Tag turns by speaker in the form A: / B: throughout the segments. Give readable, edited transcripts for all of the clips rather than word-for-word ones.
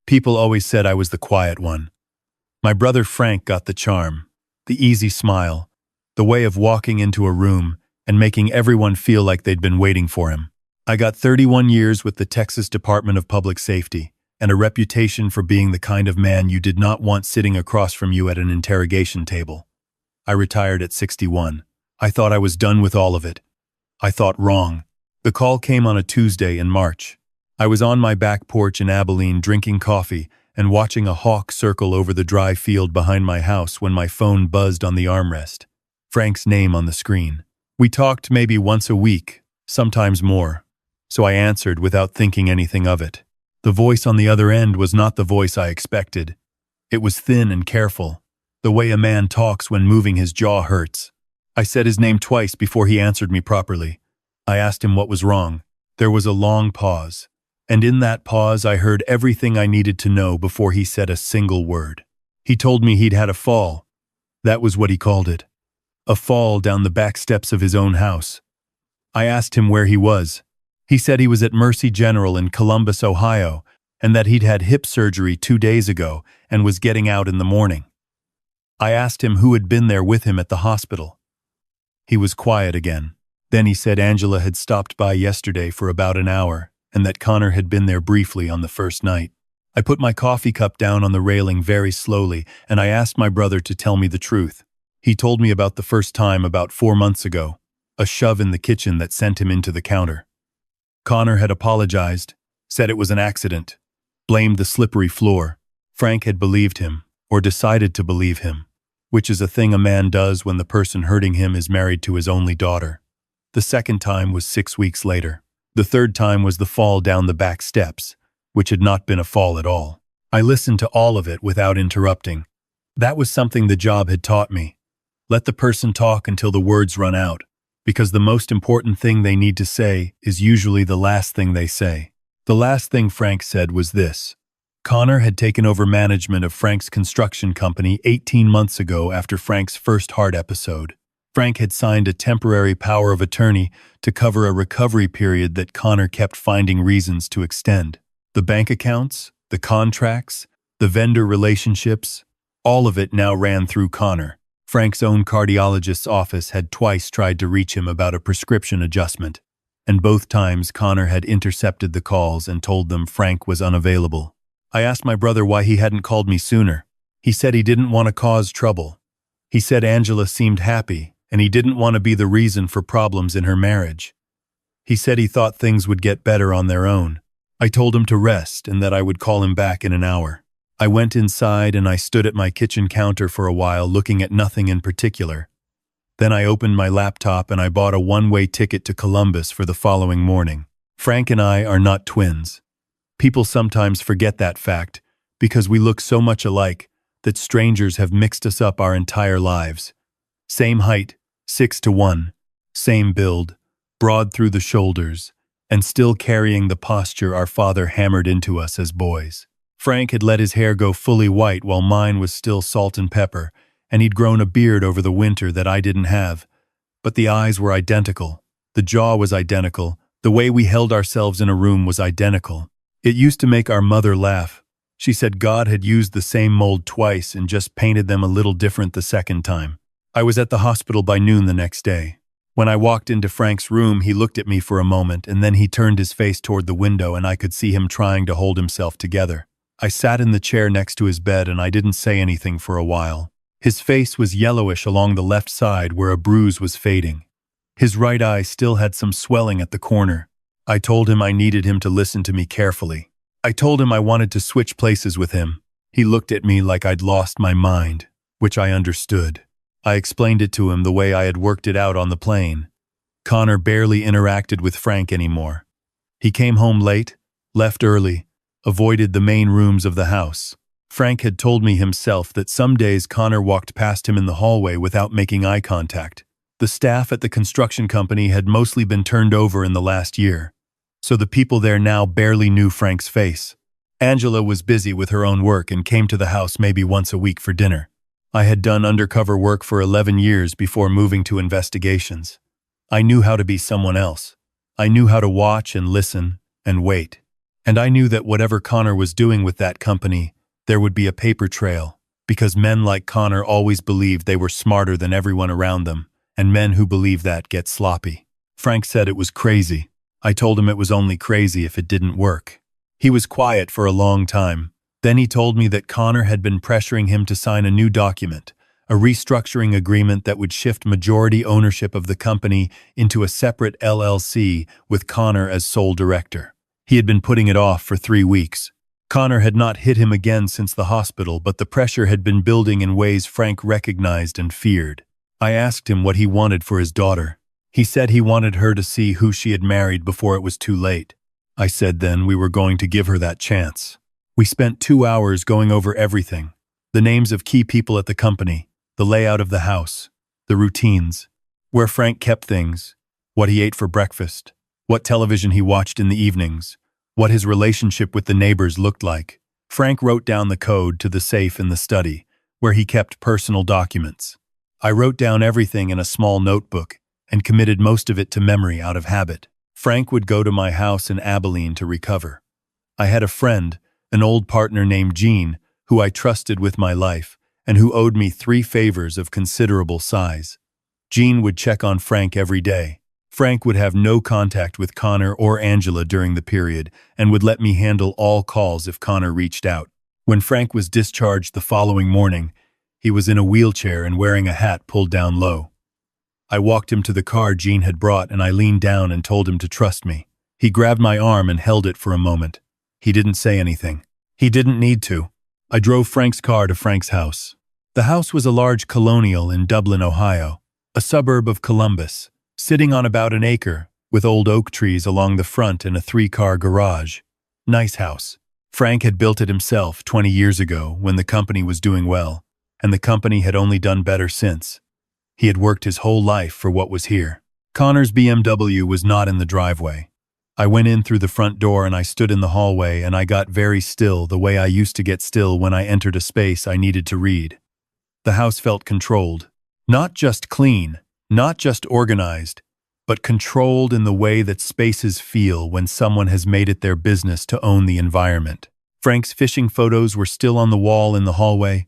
A: People always said I was the quiet one. My brother Frank got the charm, the easy smile, the way of walking into a room and making everyone feel like they'd been waiting for him. I got 31 years with the Texas Department of Public Safety and a reputation for being the kind of man you did not want sitting across from you at an interrogation table. I retired at 61. I thought I was done with all of it. I thought wrong. The call came on a Tuesday in March. I was on my back porch in Abilene drinking coffee and watching a hawk circle over the dry field behind my house when my phone buzzed on the armrest. Frank's name on the screen. We talked maybe once a week, sometimes more, so I answered without thinking anything of it. The voice on the other end was not the voice I expected. It was thin and careful, the way a man talks when moving his jaw hurts. I said his name twice before he answered me properly. I asked him what was wrong. There was a long pause, and in that pause I heard everything I needed to know before he said a single word. He told me he'd had a fall. That was what he called it. A fall down the back steps of his own house. I asked him where he was. He said he was at Mercy General in Columbus, Ohio, and that he'd had hip surgery 2 days ago and was getting out in the morning. I asked him who had been there with him at the hospital. He was quiet again. Then he said Angela had stopped by yesterday for about an hour and that Connor had been there briefly on the first night. I put my coffee cup down on the railing very slowly and I asked my brother to tell me the truth. He told me about the first time about 4 months ago, a shove in the kitchen that sent him into the counter. Connor had apologized, said it was an accident, blamed the slippery floor. Frank had believed him, or decided to believe him, which is a thing a man does when the person hurting him is married to his only daughter. The second time was 6 weeks later. The third time was the fall down the back steps, which had not been a fall at all. I listened to all of it without interrupting. That was something the job had taught me. Let the person talk until the words run out, because the most important thing they need to say is usually the last thing they say. The last thing Frank said was this. Connor had taken over management of Frank's construction company 18 months ago after Frank's first heart episode. Frank had signed a temporary power of attorney to cover a recovery period that Connor kept finding reasons to extend. The bank accounts, the contracts, the vendor relationships, all of it now ran through Connor. Frank's own cardiologist's office had twice tried to reach him about a prescription adjustment, and both times Connor had intercepted the calls and told them Frank was unavailable. I asked my brother why he hadn't called me sooner. He said he didn't want to cause trouble. He said Angela seemed happy, and he didn't want to be the reason for problems in her marriage. He said he thought things would get better on their own. I told him to rest and that I would call him back in an hour. I went inside and I stood at my kitchen counter for a while looking at nothing in particular. Then I opened my laptop and I bought a one-way ticket to Columbus for the following morning. Frank and I are not twins. People sometimes forget that fact because we look so much alike that strangers have mixed us up our entire lives. Same height, 6'1", same build, broad through the shoulders, and still carrying the posture our father hammered into us as boys. Frank had let his hair go fully white while mine was still salt and pepper, and he'd grown a beard over the winter that I didn't have. But the eyes were identical, the jaw was identical, the way we held ourselves in a room was identical. It used to make our mother laugh. She said God had used the same mold twice and just painted them a little different the second time. I was at the hospital by noon the next day. When I walked into Frank's room, he looked at me for a moment and then he turned his face toward the window and I could see him trying to hold himself together. I sat in the chair next to his bed and I didn't say anything for a while. His face was yellowish along the left side where a bruise was fading. His right eye still had some swelling at the corner. I told him I needed him to listen to me carefully. I told him I wanted to switch places with him. He looked at me like I'd lost my mind, which I understood. I explained it to him the way I had worked it out on the plane. Connor barely interacted with Frank anymore. He came home late, left early, avoided the main rooms of the house. Frank had told me himself that some days Connor walked past him in the hallway without making eye contact. The staff at the construction company had mostly been turned over in the last year, so the people there now barely knew Frank's face. Angela was busy with her own work and came to the house maybe once a week for dinner. I had done undercover work for 11 years before moving to investigations. I knew how to be someone else. I knew how to watch and listen and wait. And I knew that whatever Connor was doing with that company, there would be a paper trail, because men like Connor always believed they were smarter than everyone around them, and men who believe that get sloppy. Frank said it was crazy. I told him it was only crazy if it didn't work. He was quiet for a long time. Then he told me that Connor had been pressuring him to sign a new document, a restructuring agreement that would shift majority ownership of the company into a separate LLC with Connor as sole director. He had been putting it off for 3 weeks. Connor had not hit him again since the hospital, but the pressure had been building in ways Frank recognized and feared. I asked him what he wanted for his daughter. He said he wanted her to see who she had married before it was too late. I said then we were going to give her that chance. We spent 2 hours going over everything: the names of key people at the company, the layout of the house, the routines, where Frank kept things, what he ate for breakfast, what television he watched in the evenings, what his relationship with the neighbors looked like. Frank wrote down the code to the safe in the study, where he kept personal documents. I wrote down everything in a small notebook and committed most of it to memory out of habit. Frank would go to my house in Abilene to recover. I had a friend, an old partner named Jean, who I trusted with my life and who owed me 3 favors of considerable size. Jean would check on Frank every day. Frank would have no contact with Connor or Angela during the period and would let me handle all calls if Connor reached out. When Frank was discharged the following morning, he was in a wheelchair and wearing a hat pulled down low. I walked him to the car Jean had brought and I leaned down and told him to trust me. He grabbed my arm and held it for a moment. He didn't say anything. He didn't need to. I drove Frank's car to Frank's house. The house was a large colonial in Dublin, Ohio, a suburb of Columbus, sitting on about an acre, with old oak trees along the front and a 3-car garage. Nice house. Frank had built it himself 20 years ago when the company was doing well, and the company had only done better since. He had worked his whole life for what was here. Connor's BMW was not in the driveway. I went in through the front door and I stood in the hallway and I got very still, the way I used to get still when I entered a space I needed to read. The house felt controlled. Not just clean, not just organized, but controlled in the way that spaces feel when someone has made it their business to own the environment. Frank's fishing photos were still on the wall in the hallway,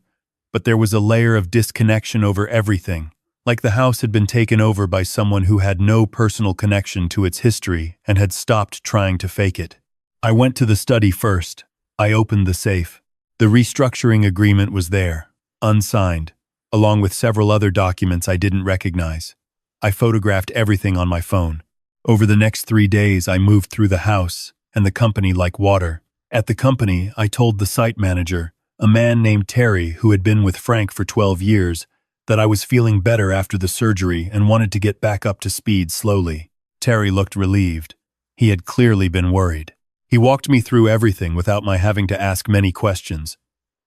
A: but there was a layer of disconnection over everything, like the house had been taken over by someone who had no personal connection to its history and had stopped trying to fake it. I went to the study first. I opened the safe. The restructuring agreement was there, unsigned, along with several other documents I didn't recognize. I photographed everything on my phone. Over the next 3 days, I moved through the house and the company like water. At the company, I told the site manager, a man named Terry who had been with Frank for 12 years, that I was feeling better after the surgery and wanted to get back up to speed slowly. Terry looked relieved. He had clearly been worried. He walked me through everything without my having to ask many questions,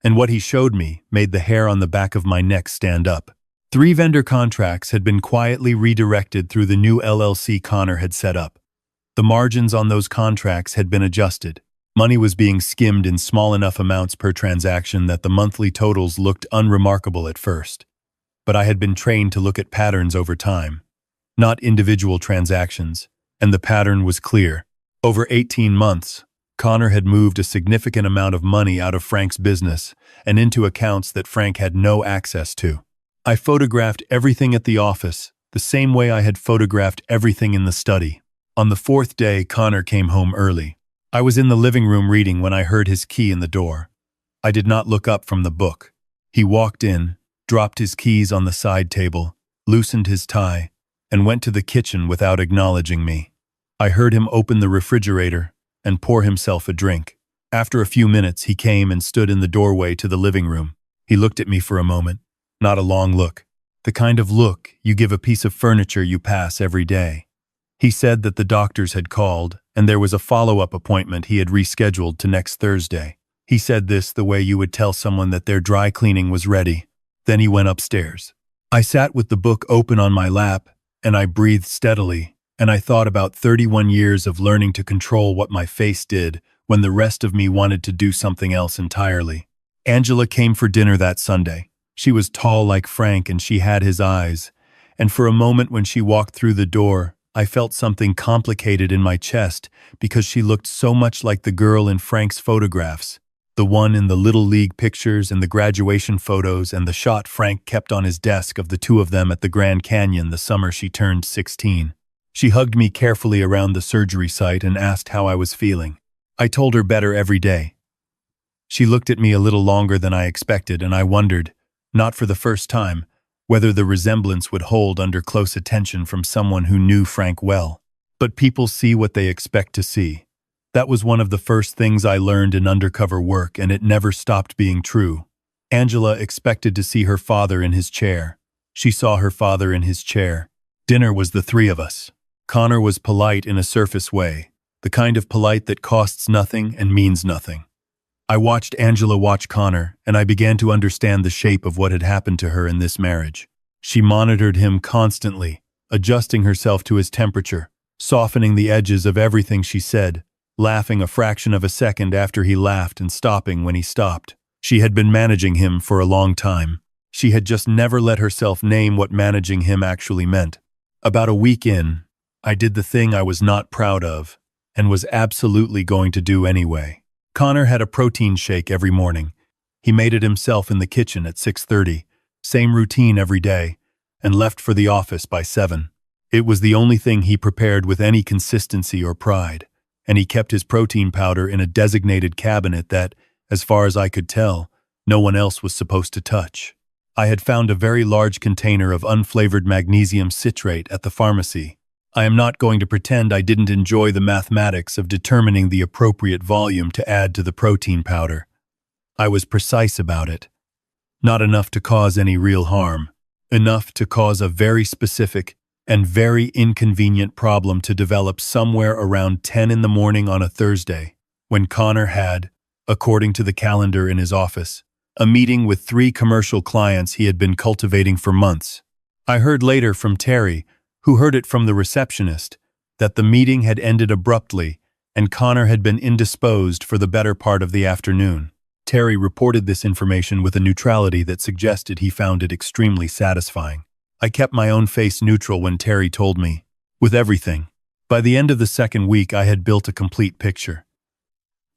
A: and what he showed me made the hair on the back of my neck stand up. 3 vendor contracts had been quietly redirected through the new LLC Connor had set up. The margins on those contracts had been adjusted. Money was being skimmed in small enough amounts per transaction that the monthly totals looked unremarkable at first. But I had been trained to look at patterns over time, not individual transactions, and the pattern was clear. Over 18 months, Connor had moved a significant amount of money out of Frank's business and into accounts that Frank had no access to. I photographed everything at the office, the same way I had photographed everything in the study. On the 4th day, Connor came home early. I was in the living room reading when I heard his key in the door. I did not look up from the book. He walked in, dropped his keys on the side table, loosened his tie, and went to the kitchen without acknowledging me. I heard him open the refrigerator and pour himself a drink. After a few minutes, he came and stood in the doorway to the living room. He looked at me for a moment, not a long look, the kind of look you give a piece of furniture you pass every day. He said that the doctors had called and there was a follow-up appointment he had rescheduled to next Thursday. He said this the way you would tell someone that their dry cleaning was ready. Then he went upstairs. I sat with the book open on my lap, and I breathed steadily, and I thought about 31 years of learning to control what my face did when the rest of me wanted to do something else entirely. Angela came for dinner that Sunday. She was tall like Frank and she had his eyes, and for a moment when she walked through the door, I felt something complicated in my chest because she looked so much like the girl in Frank's photographs, the one in the Little League pictures and the graduation photos and the shot Frank kept on his desk of the two of them at the Grand Canyon the summer she turned 16. She hugged me carefully around the surgery site and asked how I was feeling. I told her better every day. She looked at me a little longer than I expected, and I wondered, not for the first time, whether the resemblance would hold under close attention from someone who knew Frank well. But people see what they expect to see. That was one of the first things I learned in undercover work, and it never stopped being true. Angela expected to see her father in his chair. She saw her father in his chair. Dinner was the three of us. Connor was polite in a surface way, the kind of polite that costs nothing and means nothing. I watched Angela watch Connor, and I began to understand the shape of what had happened to her in this marriage. She monitored him constantly, adjusting herself to his temperature, softening the edges of everything she said, laughing a fraction of a second after he laughed and stopping when he stopped. She had been managing him for a long time. She had just never let herself name what managing him actually meant. About a week in, I did the thing I was not proud of, and was absolutely going to do anyway. Connor had a protein shake every morning. He made it himself in the kitchen at 6:30, same routine every day, and left for the office by 7. It was the only thing he prepared with any consistency or pride, and he kept his protein powder in a designated cabinet that, as far as I could tell, no one else was supposed to touch. I had found a very large container of unflavored magnesium citrate at the pharmacy. I am not going to pretend I didn't enjoy the mathematics of determining the appropriate volume to add to the protein powder. I was precise about it. Not enough to cause any real harm. Enough to cause a very specific and very inconvenient problem to develop somewhere around 10 in the morning on a Thursday, when Connor had, according to the calendar in his office, a meeting with 3 commercial clients he had been cultivating for months. I heard later from Terry, who heard it from the receptionist, that the meeting had ended abruptly and Connor had been indisposed for the better part of the afternoon. Terry reported this information with a neutrality that suggested he found it extremely satisfying. I kept my own face neutral when Terry told me, with everything. By the end of the second week, I had built a complete picture.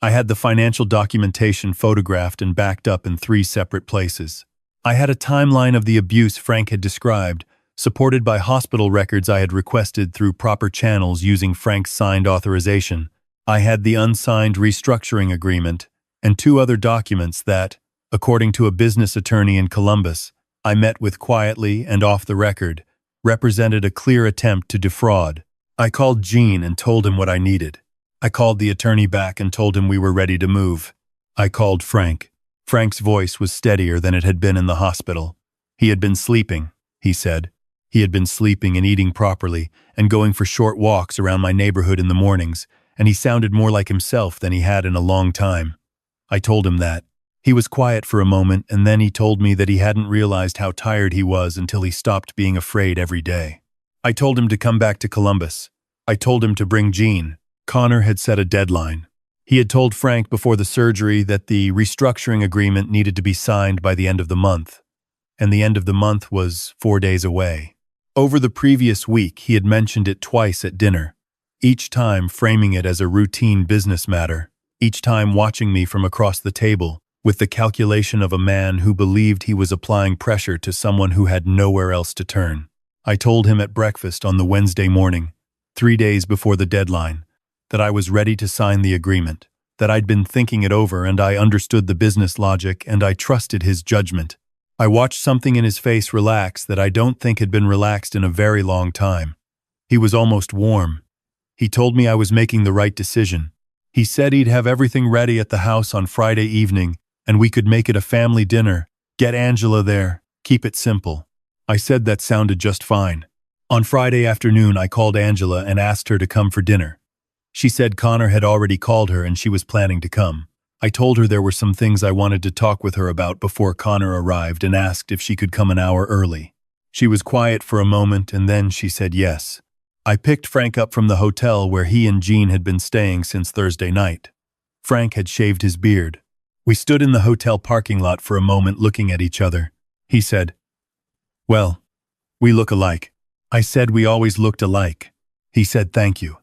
A: I had the financial documentation photographed and backed up in 3 separate places. I had a timeline of the abuse Frank had described, supported by hospital records I had requested through proper channels using Frank's signed authorization. I had the unsigned restructuring agreement and 2 other documents that, according to a business attorney in Columbus, I met with quietly and off the record, represented a clear attempt to defraud. I called Gene and told him what I needed. I called the attorney back and told him we were ready to move. I called Frank. Frank's voice was steadier than it had been in the hospital. He had been sleeping, he said. He had been sleeping and eating properly and going for short walks around my neighborhood in the mornings, and he sounded more like himself than he had in a long time. I told him that. He was quiet for a moment, and then he told me that he hadn't realized how tired he was until he stopped being afraid every day. I told him to come back to Columbus. I told him to bring Gene. Connor had set a deadline. He had told Frank before the surgery that the restructuring agreement needed to be signed by the end of the month, and the end of the month was 4 days away. Over the previous week, he had mentioned it twice at dinner, each time framing it as a routine business matter, each time watching me from across the table, with the calculation of a man who believed he was applying pressure to someone who had nowhere else to turn. I told him at breakfast on the Wednesday morning, 3 days before the deadline, that I was ready to sign the agreement, that I'd been thinking it over and I understood the business logic and I trusted his judgment. I watched something in his face relax that I don't think had been relaxed in a very long time. He was almost warm. He told me I was making the right decision. He said he'd have everything ready at the house on Friday evening, and we could make it a family dinner, get Angela there, keep it simple. I said that sounded just fine. On Friday afternoon, I called Angela and asked her to come for dinner. She said Connor had already called her and she was planning to come. I told her there were some things I wanted to talk with her about before Connor arrived and asked if she could come an hour early. She was quiet for a moment and then she said yes. I picked Frank up from the hotel where he and Gene had been staying since Thursday night. Frank had shaved his beard. We stood in the hotel parking lot for a moment looking at each other. He said, "Well, we look alike." I said we always looked alike. He said thank you.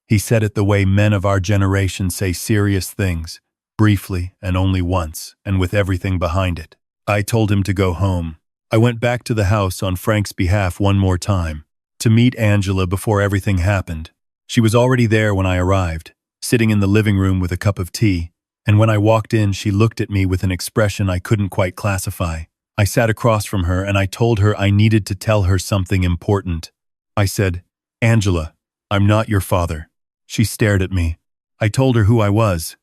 A: He said it the way men of our generation say serious things, briefly and only once, and with everything behind it. I told him to go home. I went back to the house on Frank's behalf one more time, to meet Angela before everything happened. She was already there when I arrived, sitting in the living room with a cup of tea, and when I walked in, she looked at me with an expression I couldn't quite classify. I sat across from her and I told her I needed to tell her something important. I said, "Angela, I'm not your father." She stared at me. I told her who I was.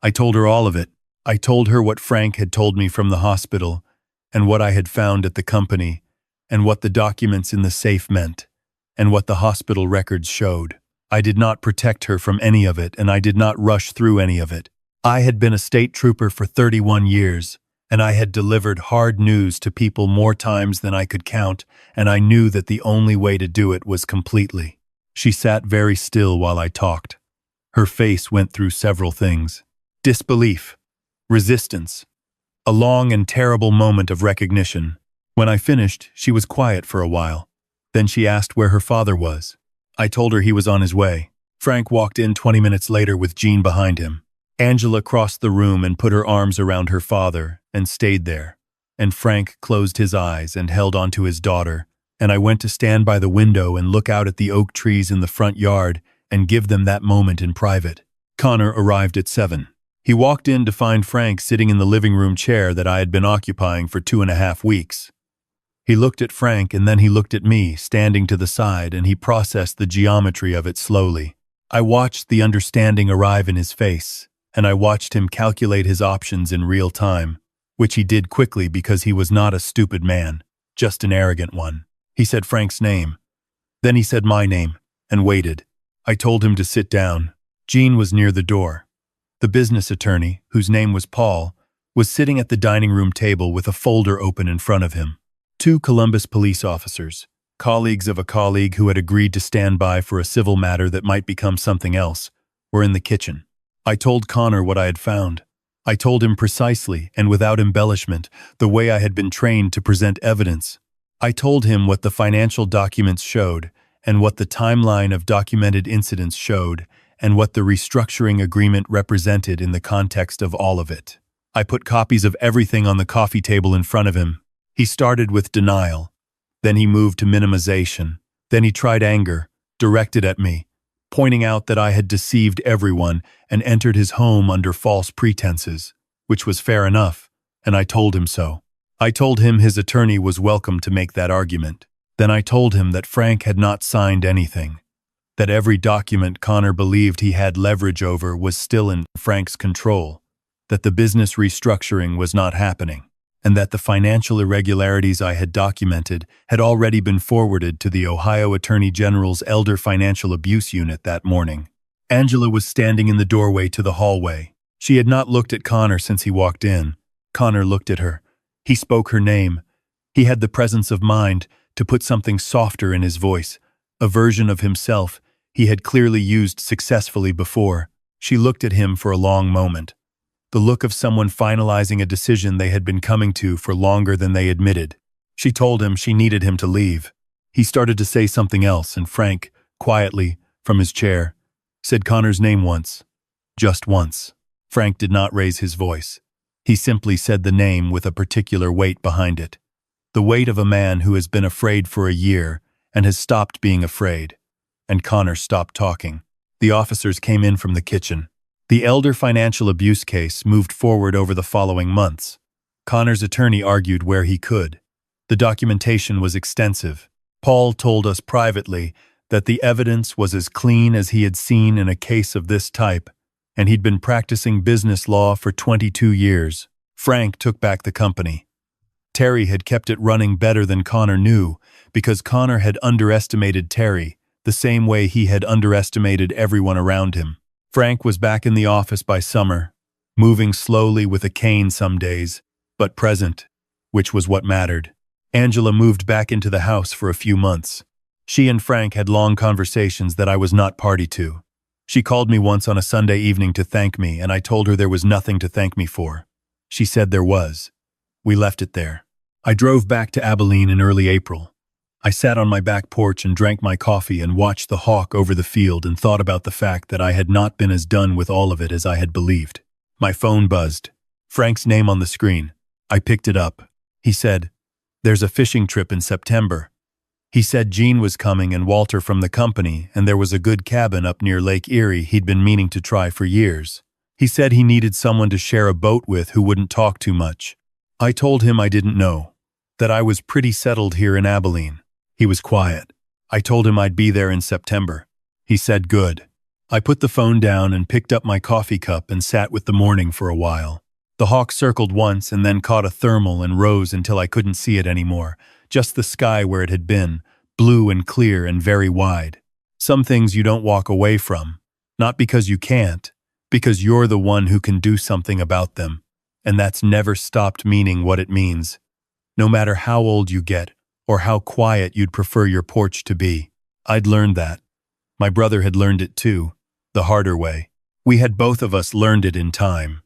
A: I told her all of it. I told her what Frank had told me from the hospital, and what I had found at the company, and what the documents in the safe meant, and what the hospital records showed. I did not protect her from any of it, and I did not rush through any of it. I had been a state trooper for 31 years, and I had delivered hard news to people more times than I could count, and I knew that the only way to do it was completely. She sat very still while I talked. Her face went through several things. Disbelief, resistance, a long and terrible moment of recognition. When I finished, she was quiet for a while. Then she asked where her father was. I told her he was on his way. Frank walked in 20 minutes later with Jean behind him. Angela crossed the room and put her arms around her father and stayed there. And Frank closed his eyes and held onto his daughter, and I went to stand by the window and look out at the oak trees in the front yard and give them that moment in private. Connor arrived at 7. He walked in to find Frank sitting in the living room chair that I had been occupying for 2.5 weeks. He looked at Frank and then he looked at me, standing to the side, and he processed the geometry of it slowly. I watched the understanding arrive in his face, and I watched him calculate his options in real time, which he did quickly because he was not a stupid man, just an arrogant one. He said Frank's name. Then he said my name, and waited. I told him to sit down. Jean was near the door. The business attorney, whose name was Paul, was sitting at the dining room table with a folder open in front of him. 2 Columbus police officers, colleagues of a colleague who had agreed to stand by for a civil matter that might become something else, were in the kitchen. I told Connor what I had found. I told him precisely and without embellishment the way I had been trained to present evidence. I told him what the financial documents showed and what the timeline of documented incidents showed and what the restructuring agreement represented in the context of all of it. I put copies of everything on the coffee table in front of him. He started with denial. Then he moved to minimization. Then he tried anger, directed at me, pointing out that I had deceived everyone and entered his home under false pretenses, which was fair enough, and I told him so. I told him his attorney was welcome to make that argument. Then I told him that Frank had not signed anything, that every document Connor believed he had leverage over was still in Frank's control, that the business restructuring was not happening, and that the financial irregularities I had documented had already been forwarded to the Ohio Attorney General's Elder Financial Abuse Unit that morning. Angela was standing in the doorway to the hallway. She had not looked at Connor since he walked in. Connor looked at her. He spoke her name. He had the presence of mind to put something softer in his voice, a version of himself he had clearly used successfully before. She looked at him for a long moment, the look of someone finalizing a decision they had been coming to for longer than they admitted. She told him she needed him to leave. He started to say something else, and Frank, quietly, from his chair, said Connor's name once. Just once. Frank did not raise his voice. He simply said the name with a particular weight behind it. The weight of a man who has been afraid for a year and has stopped being afraid. And Connor stopped talking. The officers came in from the kitchen. The Elder financial abuse case moved forward over the following months. Connor's attorney argued where he could. The documentation was extensive. Paul told us privately that the evidence was as clean as he had seen in a case of this type, and he'd been practicing business law for 22 years. Frank took back the company. Terry had kept it running better than Connor knew because Connor had underestimated Terry the same way he had underestimated everyone around him. Frank was back in the office by summer, moving slowly with a cane some days, but present, which was what mattered. Angela moved back into the house for a few months. She and Frank had long conversations that I was not party to. She called me once on a Sunday evening to thank me, and I told her there was nothing to thank me for. She said there was. We left it there. I drove back to Abilene in early April. I sat on my back porch and drank my coffee and watched the hawk over the field and thought about the fact that I had not been as done with all of it as I had believed. My phone buzzed. Frank's name on the screen. I picked it up. He said, "There's a fishing trip in September." He said Jean was coming and Walter from the company, and there was a good cabin up near Lake Erie he'd been meaning to try for years. He said he needed someone to share a boat with who wouldn't talk too much. I told him I didn't know, that I was pretty settled here in Abilene. He was quiet. I told him I'd be there in September. He said good. I put the phone down and picked up my coffee cup and sat with the morning for a while. The hawk circled once and then caught a thermal and rose until I couldn't see it anymore, just the sky where it had been, blue and clear and very wide. Some things you don't walk away from, not because you can't, because you're the one who can do something about them, and that's never stopped meaning what it means. No matter how old you get, or how quiet you'd prefer your porch to be. I'd learned that. My brother had learned it too, the harder way. We had both of us learned it in time.